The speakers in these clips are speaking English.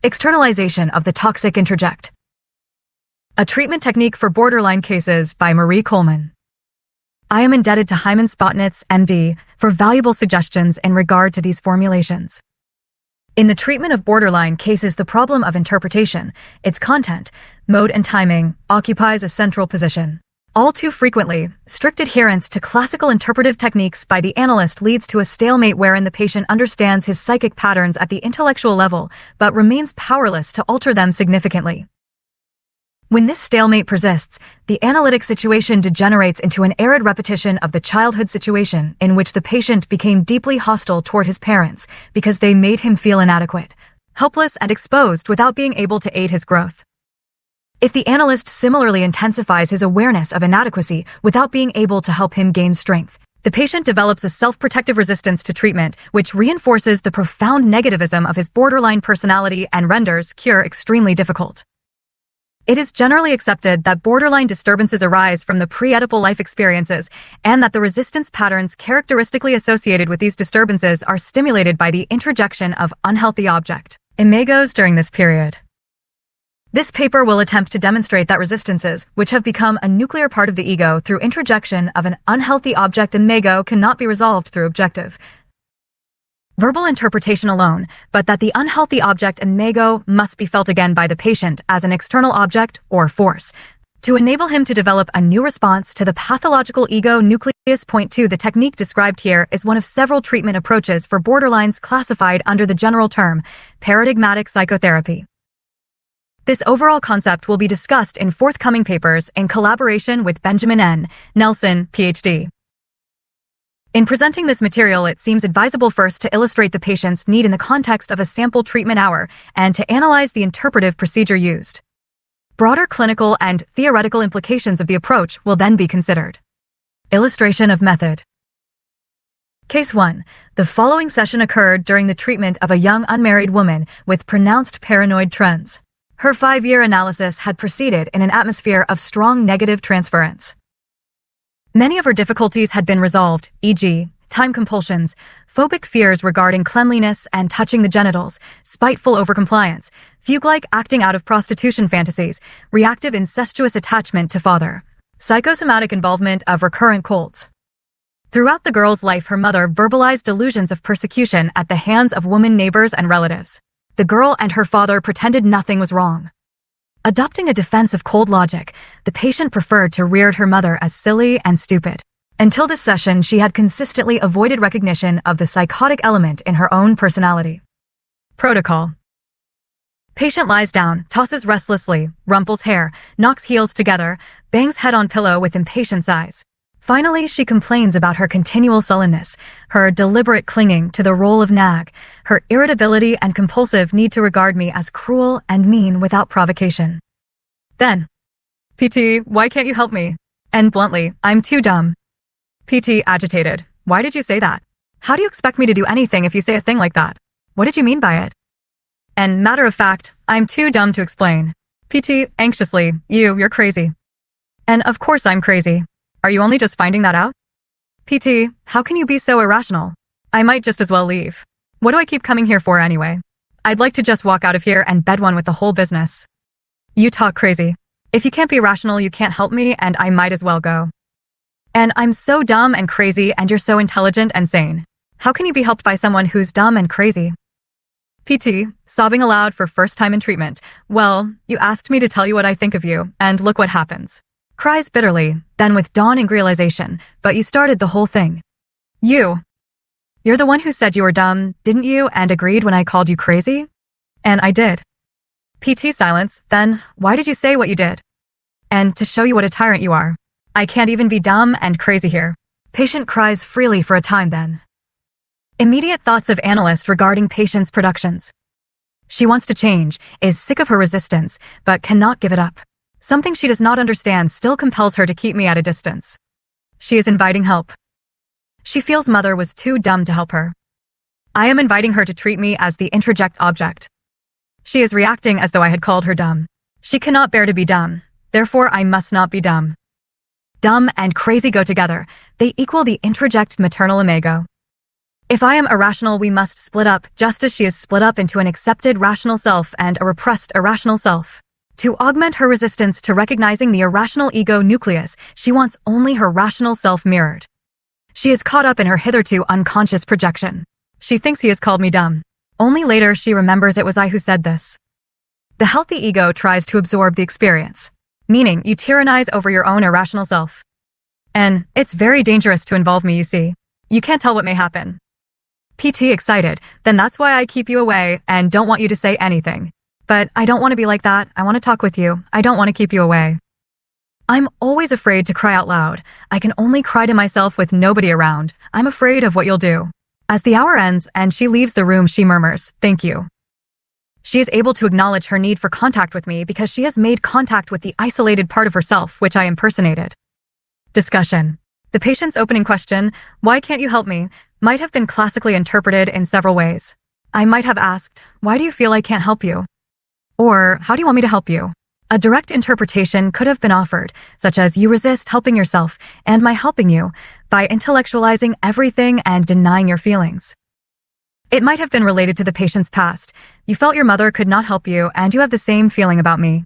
Externalization of the Toxic Introject. A treatment technique for borderline cases by Marie Coleman. I am indebted to Hyman Spotnitz, MD, for valuable suggestions in regard to these formulations. In the treatment of borderline cases, the problem of interpretation, its content, mode and timing, occupies a central position. All too frequently, strict adherence to classical interpretive techniques by the analyst leads to a stalemate wherein the patient understands his psychic patterns at the intellectual level, but remains powerless to alter them significantly. When this stalemate persists, the analytic situation degenerates into an arid repetition of the childhood situation in which the patient became deeply hostile toward his parents because they made him feel inadequate, helpless, and exposed without being able to aid his growth. If the analyst similarly intensifies his awareness of inadequacy without being able to help him gain strength, the patient develops a self-protective resistance to treatment, which reinforces the profound negativism of his borderline personality and renders cure extremely difficult. It is generally accepted that borderline disturbances arise from the pre-Oedipal life experiences, and that the resistance patterns characteristically associated with these disturbances are stimulated by the introjection of unhealthy object, imagos, during this period. This paper will attempt to demonstrate that resistances, which have become a nuclear part of the ego through introjection of an unhealthy object imago, cannot be resolved through objective, verbal interpretation alone, but that the unhealthy object imago must be felt again by the patient as an external object or force, to enable him to develop a new response to the pathological ego nucleus. Point 2. The technique described here is one of several treatment approaches for borderlines classified under the general term paradigmatic psychotherapy. This overall concept will be discussed in forthcoming papers in collaboration with Benjamin N. Nelson, Ph.D. In presenting this material, it seems advisable first to illustrate the patient's need in the context of a sample treatment hour and to analyze the interpretive procedure used. Broader clinical and theoretical implications of the approach will then be considered. Illustration of method. Case 1. The following session occurred during the treatment of a young unmarried woman with pronounced paranoid trends. Her 5-year analysis had proceeded in an atmosphere of strong negative transference. Many of her difficulties had been resolved, e.g., time compulsions, phobic fears regarding cleanliness and touching the genitals, spiteful overcompliance, fugue-like acting out of prostitution fantasies, reactive incestuous attachment to father, psychosomatic involvement of recurrent colds. Throughout the girl's life, her mother verbalized delusions of persecution at the hands of women neighbors and relatives. The girl and her father pretended nothing was wrong. Adopting a defense of cold logic, the patient preferred to rear her mother as silly and stupid. Until this session, she had consistently avoided recognition of the psychotic element in her own personality. Protocol. Patient lies down, tosses restlessly, rumples hair, knocks heels together, bangs head on pillow with impatient sighs. Finally, she complains about her continual sullenness, her deliberate clinging to the role of nag, her irritability and compulsive need to regard me as cruel and mean without provocation. Then, PT, why can't you help me? And bluntly, I'm too dumb. PT, agitated, why did you say that? How do you expect me to do anything if you say a thing like that? What did you mean by it? And matter of fact, I'm too dumb to explain. PT, anxiously, you're crazy. And of course I'm crazy. Are you only just finding that out? PT, how can you be so irrational? I might just as well leave. What do I keep coming here for anyway? I'd like to just walk out of here and bed one with the whole business. You talk crazy. If you can't be rational, you can't help me, and I might as well go. And I'm so dumb and crazy, and you're so intelligent and sane. How can you be helped by someone who's dumb and crazy? PT, sobbing aloud for first time in treatment. Well, you asked me to tell you what I think of you, and look what happens. Cries bitterly, then with dawning realization, but you started the whole thing. You're the one who said you were dumb, didn't you, and agreed when I called you crazy? And I did. PT, silence. Then, why did you say what you did? And to show you what a tyrant you are. I can't even be dumb and crazy here. Patient cries freely for a time then. Immediate thoughts of analyst regarding patient's productions. She wants to change, is sick of her resistance, but cannot give it up. Something she does not understand still compels her to keep me at a distance. She is inviting help. She feels mother was too dumb to help her. I am inviting her to treat me as the introject object. She is reacting as though I had called her dumb. She cannot bear to be dumb, therefore I must not be dumb. Dumb and crazy go together. They equal the introject maternal imago. If I am irrational, we must split up, just as she is split up into an accepted rational self and a repressed irrational self. To augment her resistance to recognizing the irrational ego nucleus, she wants only her rational self mirrored. She is caught up in her hitherto unconscious projection. She thinks he has called me dumb. Only later she remembers it was I who said this. The healthy ego tries to absorb the experience, meaning you tyrannize over your own irrational self. And it's very dangerous to involve me, you see. You can't tell what may happen. PT excited, then that's why I keep you away and don't want you to say anything. But I don't want to be like that. I want to talk with you. I don't want to keep you away. I'm always afraid to cry out loud. I can only cry to myself with nobody around. I'm afraid of what you'll do. As the hour ends and she leaves the room, she murmurs, "Thank you." She is able to acknowledge her need for contact with me because she has made contact with the isolated part of herself which I impersonated. Discussion. The patient's opening question, "Why can't you help me?" might have been classically interpreted in several ways. I might have asked, "Why do you feel I can't help you?" Or, "How do you want me to help you?" A direct interpretation could have been offered, such as, "You resist helping yourself and my helping you by intellectualizing everything and denying your feelings." It might have been related to the patient's past. "You felt your mother could not help you and you have the same feeling about me."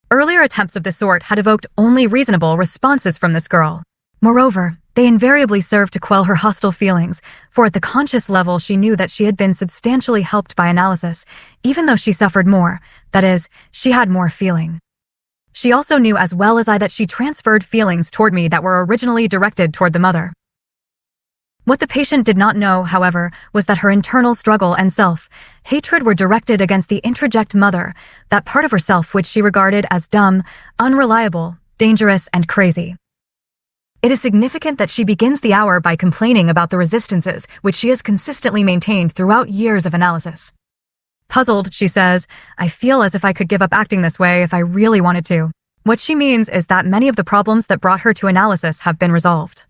Earlier attempts of the sort had evoked only reasonable responses from this girl. Moreover, they invariably served to quell her hostile feelings, for at the conscious level she knew that she had been substantially helped by analysis, even though she suffered more, that is, she had more feeling. She also knew as well as I that she transferred feelings toward me that were originally directed toward the mother. What the patient did not know, however, was that her internal struggle and self-hatred were directed against the introject mother, that part of herself which she regarded as dumb, unreliable, dangerous, and crazy. It is significant that she begins the hour by complaining about the resistances which she has consistently maintained throughout years of analysis. Puzzled, she says, "I feel as if I could give up acting this way if I really wanted to." What she means is that many of the problems that brought her to analysis have been resolved.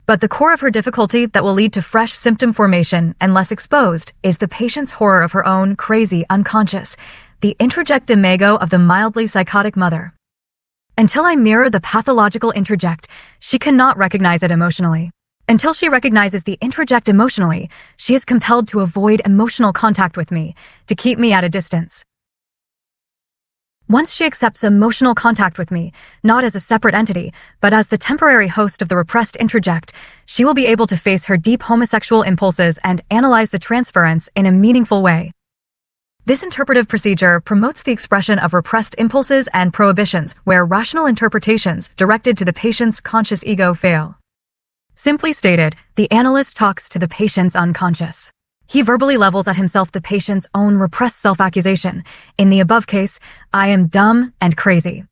But the core of her difficulty that will lead to fresh symptom formation and less exposed is the patient's horror of her own crazy unconscious, the introject imago of the mildly psychotic mother. Until I mirror the pathological introject, she cannot recognize it emotionally. Until she recognizes the introject emotionally, she is compelled to avoid emotional contact with me, to keep me at a distance. Once she accepts emotional contact with me, not as a separate entity, but as the temporary host of the repressed introject, she will be able to face her deep homosexual impulses and analyze the transference in a meaningful way. This interpretive procedure promotes the expression of repressed impulses and prohibitions where rational interpretations directed to the patient's conscious ego fail. Simply stated, the analyst talks to the patient's unconscious. He verbally levels at himself the patient's own repressed self-accusation. In the above case, "I am dumb and crazy."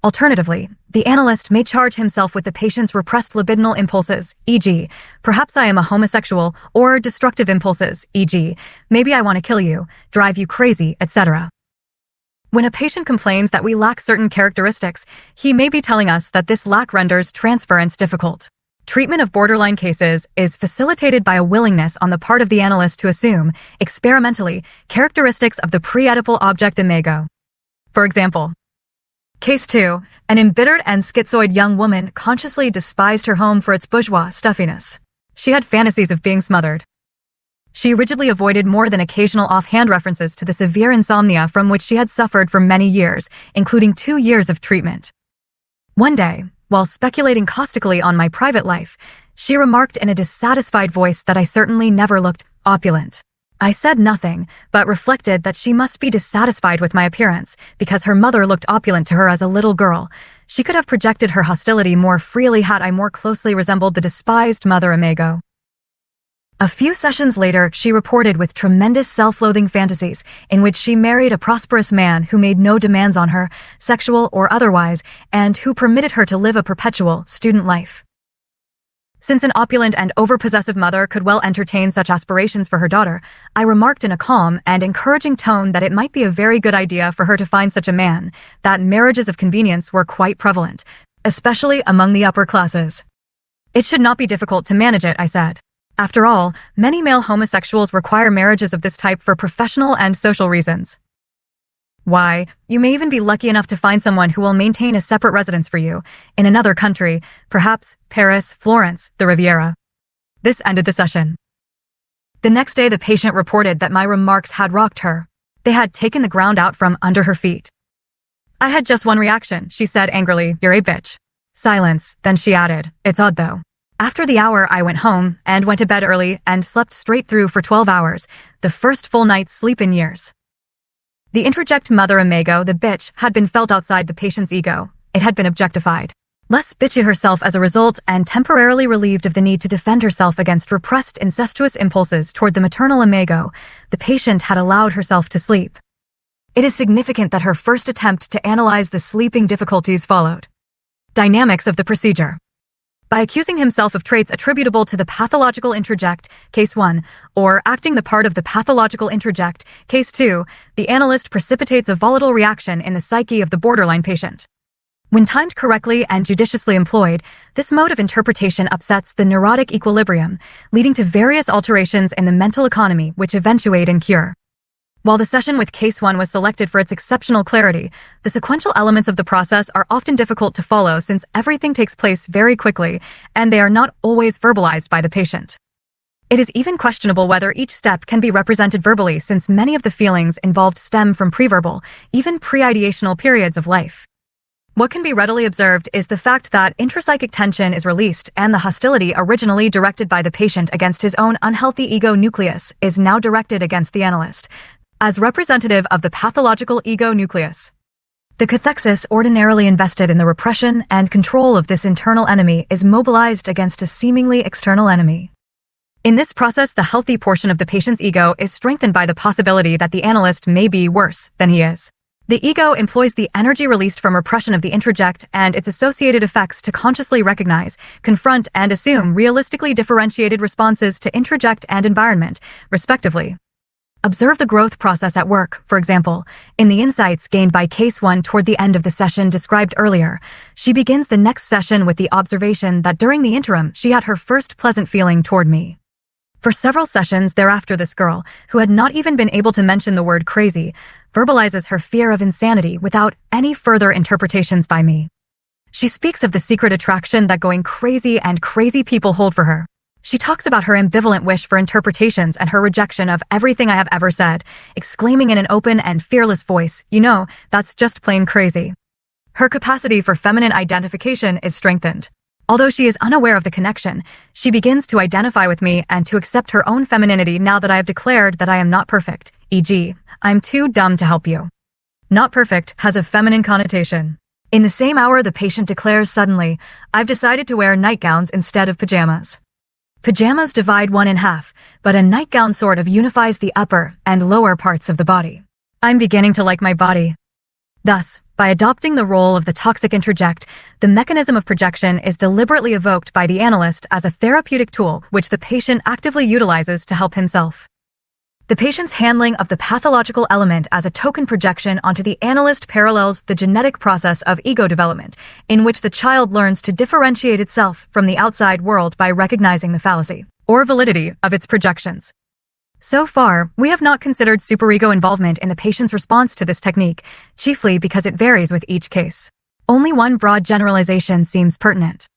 Alternatively, the analyst may charge himself with the patient's repressed libidinal impulses, e.g., "Perhaps I am a homosexual," or destructive impulses, e.g., "Maybe I want to kill you, drive you crazy," etc. When a patient complains that we lack certain characteristics, he may be telling us that this lack renders transference difficult. Treatment of borderline cases is facilitated by a willingness on the part of the analyst to assume, experimentally, characteristics of the pre-Oedipal object imago. For example, Case 2, an embittered and schizoid young woman consciously despised her home for its bourgeois stuffiness. She had fantasies of being smothered. She rigidly avoided more than occasional offhand references to the severe insomnia from which she had suffered for many years, including 2 years of treatment. One day, while speculating caustically on my private life, she remarked in a dissatisfied voice that I certainly never looked opulent. I said nothing, but reflected that she must be dissatisfied with my appearance because her mother looked opulent to her as a little girl. She could have projected her hostility more freely had I more closely resembled the despised mother imago. A few sessions later, she reported with tremendous self-loathing fantasies in which she married a prosperous man who made no demands on her, sexual or otherwise, and who permitted her to live a perpetual student life. Since an opulent and overpossessive mother could well entertain such aspirations for her daughter, I remarked in a calm and encouraging tone that it might be a very good idea for her to find such a man, that marriages of convenience were quite prevalent, especially among the upper classes. It should not be difficult to manage it, I said. After all, many male homosexuals require marriages of this type for professional and social reasons. Why, you may even be lucky enough to find someone who will maintain a separate residence for you, in another country, perhaps Paris, Florence, the Riviera. This ended the session. The next day, the patient reported that my remarks had rocked her. They had taken the ground out from under her feet. I had just one reaction. She said angrily, "You're a bitch." Silence. Then she added, "It's odd though." After the hour, I went home and went to bed early and slept straight through for 12 hours, the first full night's sleep in years. The introject mother imago, the bitch, had been felt outside the patient's ego. It had been objectified. Less bitchy herself as a result and temporarily relieved of the need to defend herself against repressed incestuous impulses toward the maternal imago, the patient had allowed herself to sleep. It is significant that her first attempt to analyze the sleeping difficulties followed. Dynamics of the procedure. By accusing himself of traits attributable to the pathological introject, case 1, or acting the part of the pathological introject, case 2, the analyst precipitates a volatile reaction in the psyche of the borderline patient. When timed correctly and judiciously employed, this mode of interpretation upsets the neurotic equilibrium, leading to various alterations in the mental economy which eventuate in cure. While the session with Case 1 was selected for its exceptional clarity, the sequential elements of the process are often difficult to follow since everything takes place very quickly, and they are not always verbalized by the patient. It is even questionable whether each step can be represented verbally since many of the feelings involved stem from preverbal, even pre-ideational periods of life. What can be readily observed is the fact that intrapsychic tension is released and the hostility originally directed by the patient against his own unhealthy ego nucleus is now directed against the analyst, as representative of the pathological ego nucleus. The cathexis ordinarily invested in the repression and control of this internal enemy is mobilized against a seemingly external enemy. In this process, the healthy portion of the patient's ego is strengthened by the possibility that the analyst may be worse than he is. The ego employs the energy released from repression of the introject and its associated effects to consciously recognize, confront, and assume realistically differentiated responses to introject and environment, respectively. Observe the growth process at work, for example. In the insights gained by Case 1 toward the end of the session described earlier, she begins the next session with the observation that during the interim she had her first pleasant feeling toward me. For several sessions thereafter, this girl, who had not even been able to mention the word crazy, verbalizes her fear of insanity without any further interpretations by me. She speaks of the secret attraction that going crazy and crazy people hold for her. She talks about her ambivalent wish for interpretations and her rejection of everything I have ever said, exclaiming in an open and fearless voice, "You know, that's just plain crazy." Her capacity for feminine identification is strengthened. Although she is unaware of the connection, she begins to identify with me and to accept her own femininity now that I have declared that I am not perfect, e.g., I'm too dumb to help you. Not perfect has a feminine connotation. In the same hour, the patient declares suddenly, "I've decided to wear nightgowns instead of pajamas." Pajamas divide one in half, but a nightgown sort of unifies the upper and lower parts of the body. I'm beginning to like my body. Thus, by adopting the role of the toxic introject, the mechanism of projection is deliberately evoked by the analyst as a therapeutic tool which the patient actively utilizes to help himself. The patient's handling of the pathological element as a token projection onto the analyst parallels the genetic process of ego development, in which the child learns to differentiate itself from the outside world by recognizing the fallacy or validity of its projections. So far, we have not considered superego involvement in the patient's response to this technique, chiefly because it varies with each case. Only one broad generalization seems pertinent.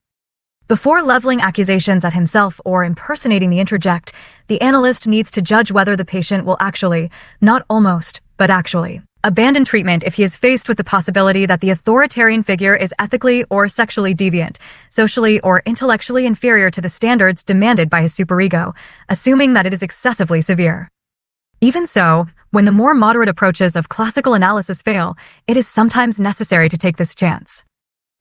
Before leveling accusations at himself or impersonating the introject, the analyst needs to judge whether the patient will actually, not almost, but actually, abandon treatment if he is faced with the possibility that the authoritarian figure is ethically or sexually deviant, socially or intellectually inferior to the standards demanded by his superego, assuming that it is excessively severe. Even so, when the more moderate approaches of classical analysis fail, it is sometimes necessary to take this chance.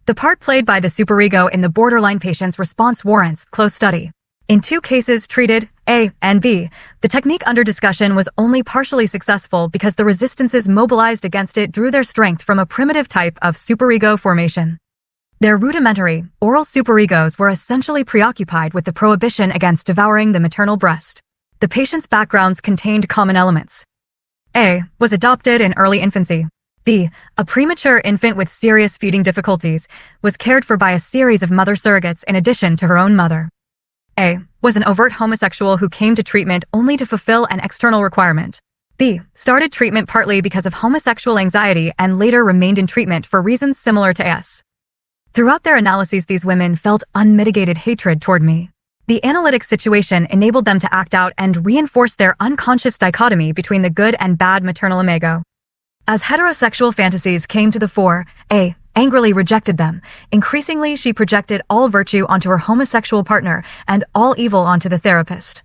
The part played by the superego in the borderline patient's response warrants close study. In two cases treated, A and B, the technique under discussion was only partially successful because the resistances mobilized against it drew their strength from a primitive type of superego formation. Their rudimentary, oral superegos were essentially preoccupied with the prohibition against devouring the maternal breast. The patient's backgrounds contained common elements. A was adopted in early infancy. B, a premature infant with serious feeding difficulties, was cared for by a series of mother surrogates in addition to her own mother. A was an overt homosexual who came to treatment only to fulfill an external requirement. B started treatment partly because of homosexual anxiety and later remained in treatment for reasons similar to S. Throughout their analyses, these women felt unmitigated hatred toward me. The analytic situation enabled them to act out and reinforce their unconscious dichotomy between the good and bad maternal imago. As heterosexual fantasies came to the fore, A angrily rejected them. Increasingly, she projected all virtue onto her homosexual partner and all evil onto the therapist.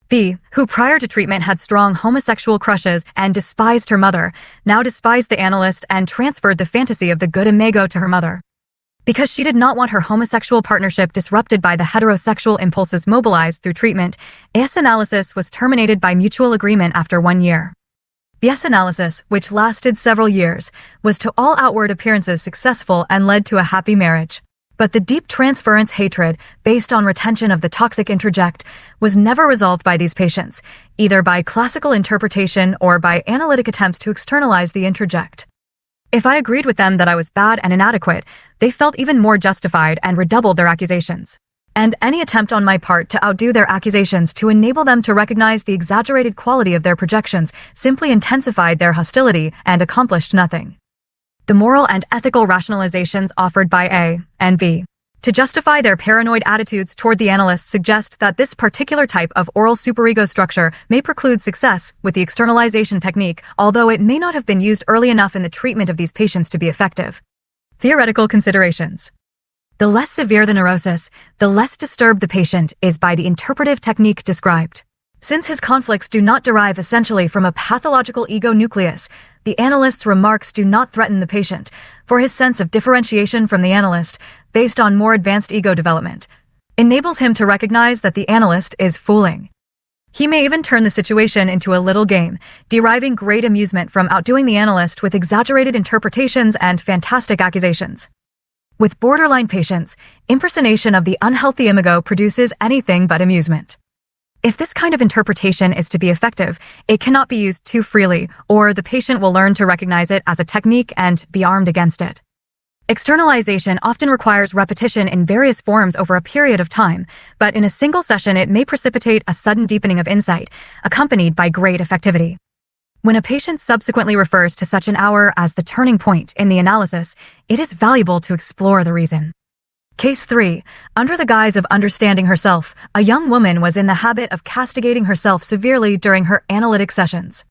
B, who prior to treatment had strong homosexual crushes and despised her mother, now despised the analyst and transferred the fantasy of the good imago to her mother. Because she did not want her homosexual partnership disrupted by the heterosexual impulses mobilized through treatment, analysis was terminated by mutual agreement after 1 year. The analysis, which lasted several years, was to all outward appearances successful and led to a happy marriage. But the deep transference hatred, based on retention of the toxic introject, was never resolved by these patients, either by classical interpretation or by analytic attempts to externalize the introject. If I agreed with them that I was bad and inadequate, they felt even more justified and redoubled their accusations. And any attempt on my part to outdo their accusations to enable them to recognize the exaggerated quality of their projections simply intensified their hostility and accomplished nothing. The moral and ethical rationalizations offered by A and B to justify their paranoid attitudes toward the analyst suggest that this particular type of oral superego structure may preclude success with the externalization technique, although it may not have been used early enough in the treatment of these patients to be effective. Theoretical considerations. The less severe the neurosis, the less disturbed the patient is by the interpretive technique described. Since his conflicts do not derive essentially from a pathological ego nucleus, the analyst's remarks do not threaten the patient, for his sense of differentiation from the analyst, based on more advanced ego development, enables him to recognize that the analyst is fooling. He may even turn the situation into a little game, deriving great amusement from outdoing the analyst with exaggerated interpretations and fantastic accusations. With borderline patients, impersonation of the unhealthy imago produces anything but amusement. If this kind of interpretation is to be effective, it cannot be used too freely, or the patient will learn to recognize it as a technique and be armed against it. Externalization often requires repetition in various forms over a period of time, but in a single session it may precipitate a sudden deepening of insight, accompanied by great effectivity. When a patient subsequently refers to such an hour as the turning point in the analysis, it is valuable to explore the reason. Case 3. Under the guise of understanding herself, a young woman was in the habit of castigating herself severely during her analytic sessions.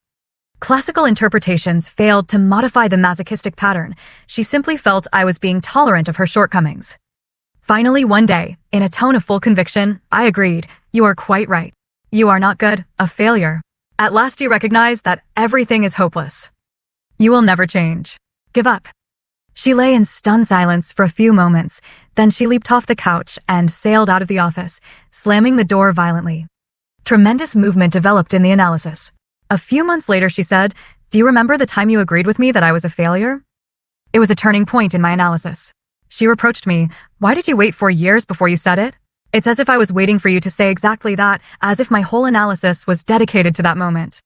Classical interpretations failed to modify the masochistic pattern. She simply felt I was being tolerant of her shortcomings. Finally, one day, in a tone of full conviction, I agreed, "You are quite right. You are not good, a failure. At last you recognize that everything is hopeless. You will never change. Give up." She lay in stunned silence for a few moments, then she leaped off the couch and sailed out of the office, slamming the door violently. Tremendous movement developed in the analysis. A few months later she said, "Do you remember the time you agreed with me that I was a failure?" It was a turning point in my analysis. She reproached me, "Why did you wait 4 years before you said it?" It's as if I was waiting for you to say exactly that, as if my whole analysis was dedicated to that moment.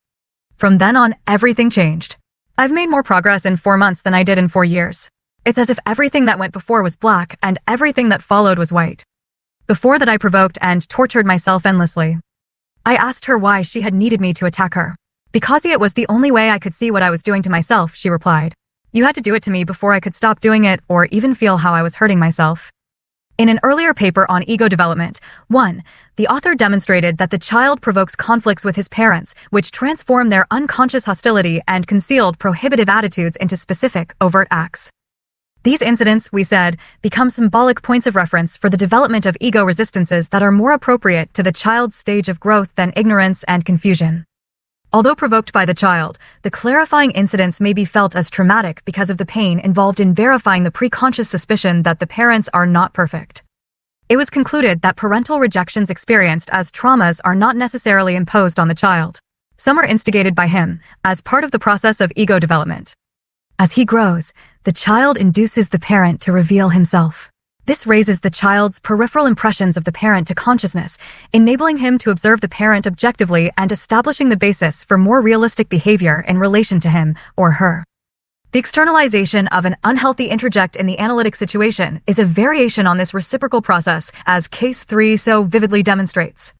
From then on, everything changed. I've made more progress in 4 months than I did in 4 years. It's as if everything that went before was black and everything that followed was white. Before that I provoked and tortured myself endlessly. I asked her why she had needed me to attack her. "Because it was the only way I could see what I was doing to myself," she replied. "You had to do it to me before I could stop doing it or even feel how I was hurting myself." In an earlier paper on ego development, 1, the author demonstrated that the child provokes conflicts with his parents, which transform their unconscious hostility and concealed prohibitive attitudes into specific, overt acts. These incidents, we said, become symbolic points of reference for the development of ego resistances that are more appropriate to the child's stage of growth than ignorance and confusion. Although provoked by the child, the clarifying incidents may be felt as traumatic because of the pain involved in verifying the preconscious suspicion that the parents are not perfect. It was concluded that parental rejections experienced as traumas are not necessarily imposed on the child. Some are instigated by him, as part of the process of ego development. As he grows, the child induces the parent to reveal himself. This raises the child's peripheral impressions of the parent to consciousness, enabling him to observe the parent objectively and establishing the basis for more realistic behavior in relation to him or her. The externalization of an unhealthy introject in the analytic situation is a variation on this reciprocal process, as Case 3 so vividly demonstrates.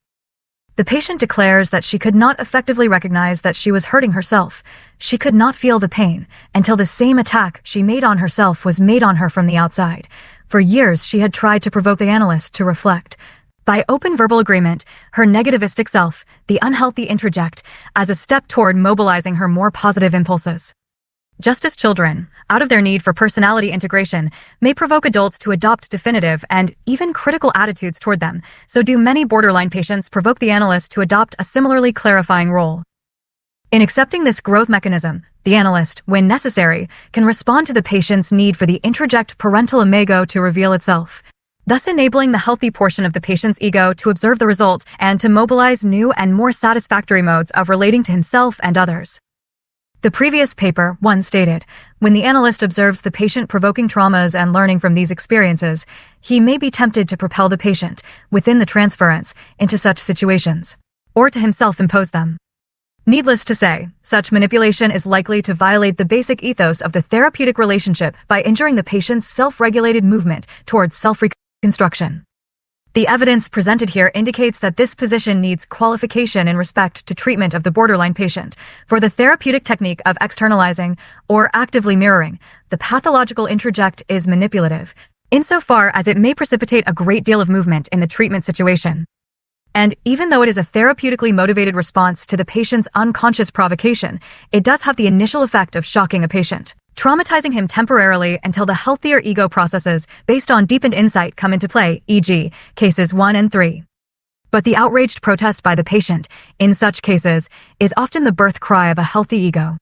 The patient declares that she could not effectively recognize that she was hurting herself. She could not feel the pain until the same attack she made on herself was made on her from the outside. For years, she had tried to provoke the analyst to reflect, By open verbal agreement, her negativistic self, the unhealthy introject, as a step toward mobilizing her more positive impulses. Just as children, out of their need for personality integration, may provoke adults to adopt definitive and even critical attitudes toward them, so do many borderline patients provoke the analyst to adopt a similarly clarifying role. In accepting this growth mechanism, the analyst, when necessary, can respond to the patient's need for the introject parental imago to reveal itself, thus enabling the healthy portion of the patient's ego to observe the result and to mobilize new and more satisfactory modes of relating to himself and others. The previous paper, one stated, when the analyst observes the patient provoking traumas and learning from these experiences, he may be tempted to propel the patient, within the transference, into such situations, or to himself impose them. Needless to say, such manipulation is likely to violate the basic ethos of the therapeutic relationship by injuring the patient's self-regulated movement towards self-reconstruction. The evidence presented here indicates that this position needs qualification in respect to treatment of the borderline patient. For the therapeutic technique of externalizing or actively mirroring, the pathological introject is manipulative, insofar as it may precipitate a great deal of movement in the treatment situation. And even though it is a therapeutically motivated response to the patient's unconscious provocation, it does have the initial effect of shocking a patient, traumatizing him temporarily until the healthier ego processes based on deepened insight come into play, e.g., cases 1 and 3. But the outraged protest by the patient, in such cases, is often the birth cry of a healthy ego.